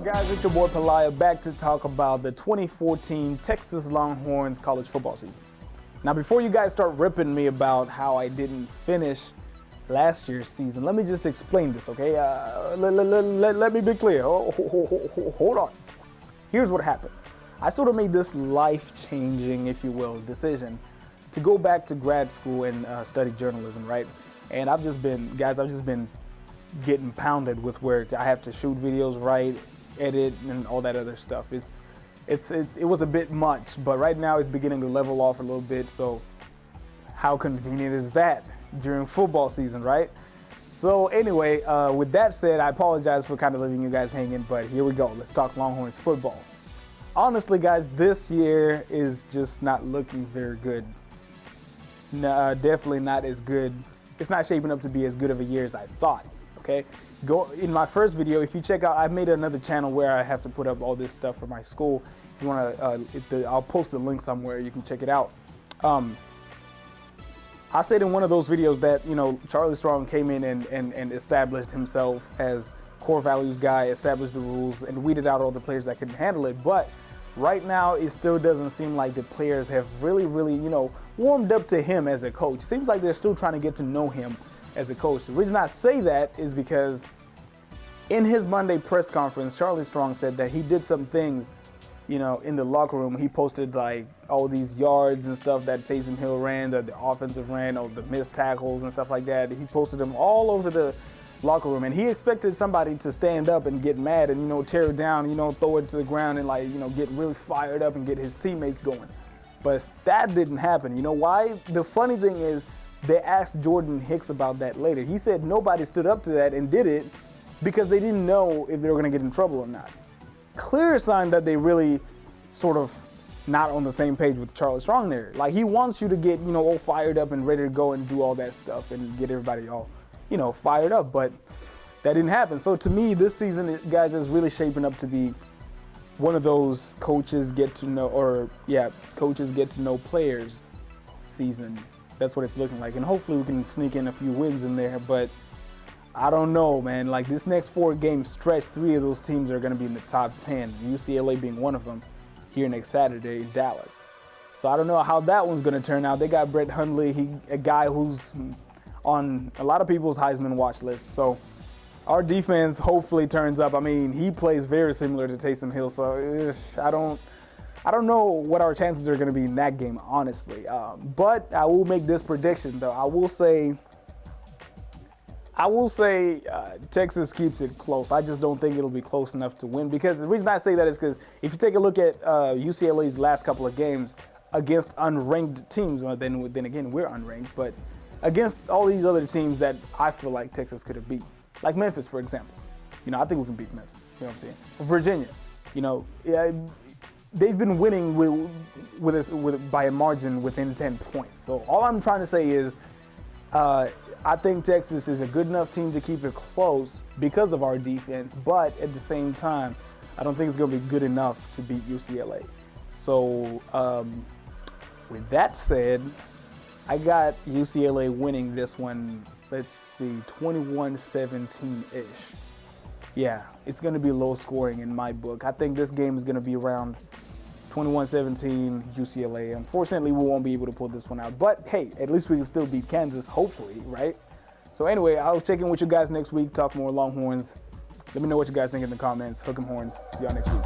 Guys, it's your boy Pelaya back to talk about the 2014 Texas Longhorns college football season. Now, before you guys start ripping me about how I didn't finish last year's season, let me just explain this, okay? Let me be clear. Hold on. Here's what happened. I sort of made this life-changing, if you will, decision to go back to grad school and study journalism, right? And I've just been getting pounded with work. I have to shoot videos, write, edit, and all that other stuff. It was a bit much, but right now it's beginning to level off a little bit. So how convenient is that during football season, right? So anyway, with that said, I apologize for kind of leaving you guys hanging, but here we go. Let's talk Longhorns football. Honestly, guys, this year is just not looking very good. Definitely not as good. It's not shaping up to be as good of a year as I thought. Okay, go in my first video. If you check out, I made another channel where I have to put up all this stuff for my school. If you want to, I'll post the link somewhere. You can check it out. I said in one of those videos that Charlie Strong came in and established himself as core values guy, established the rules, and weeded out all the players that couldn't handle it. But right now, it still doesn't seem like the players have really, warmed up to him as a coach. It seems like they're still trying to get to know him as a coach. The reason I say that is because in his Monday press conference, Charlie Strong said that he did some things, in the locker room. He posted like all these yards and stuff that Taysom Hill ran, the offensive ran, or the missed tackles and stuff like that. He posted them all over the locker room, and he expected somebody to stand up and get mad and tear it down, throw it to the ground and get really fired up and get his teammates going. But that didn't happen. You know why? The funny thing is, they asked Jordan Hicks about that later. He said nobody stood up to that and did it because they didn't know if they were going to get in trouble or not. Clear sign that they really sort of not on the same page with Charlie Strong there. Like, he wants you to get, all fired up and ready to go and do all that stuff and get everybody all, fired up. But that didn't happen. So to me, this season, guys, is really shaping up to be one of those coaches get to know players season. That's what it's looking like, and hopefully we can sneak in a few wins in there, but I don't know, man. Like, this next 4-game stretch, 3 of those teams are going to be in the top 10, UCLA being one of them, here next Saturday in Dallas. So I don't know how that one's going to turn out. They got Brett Hundley, a guy who's on a lot of people's Heisman watch list, so our defense hopefully turns up. I mean, he plays very similar to Taysom Hill, so I don't know what our chances are going to be in that game, honestly. But I will make this prediction, though. I will say Texas keeps it close. I just don't think it'll be close enough to win. Because the reason I say that is because if you take a look at UCLA's last couple of games against unranked teams, then again, we're unranked, but against all these other teams that I feel like Texas could have beat, like Memphis, for example. I think we can beat Memphis. You know what I'm saying? Virginia, they've been winning by a margin within 10 points. So all I'm trying to say is I think Texas is a good enough team to keep it close because of our defense, but at the same time, I don't think it's going to be good enough to beat UCLA. So with that said, I got UCLA winning this one, let's see, 21-17-ish. Yeah, it's going to be low scoring in my book. I think this game is going to be around 21-17 UCLA. Unfortunately, we won't be able to pull this one out. But hey, at least we can still beat Kansas, hopefully, right? So anyway, I'll check in with you guys next week, talk more Longhorns. Let me know what you guys think in the comments. Hook 'em horns. See y'all next week.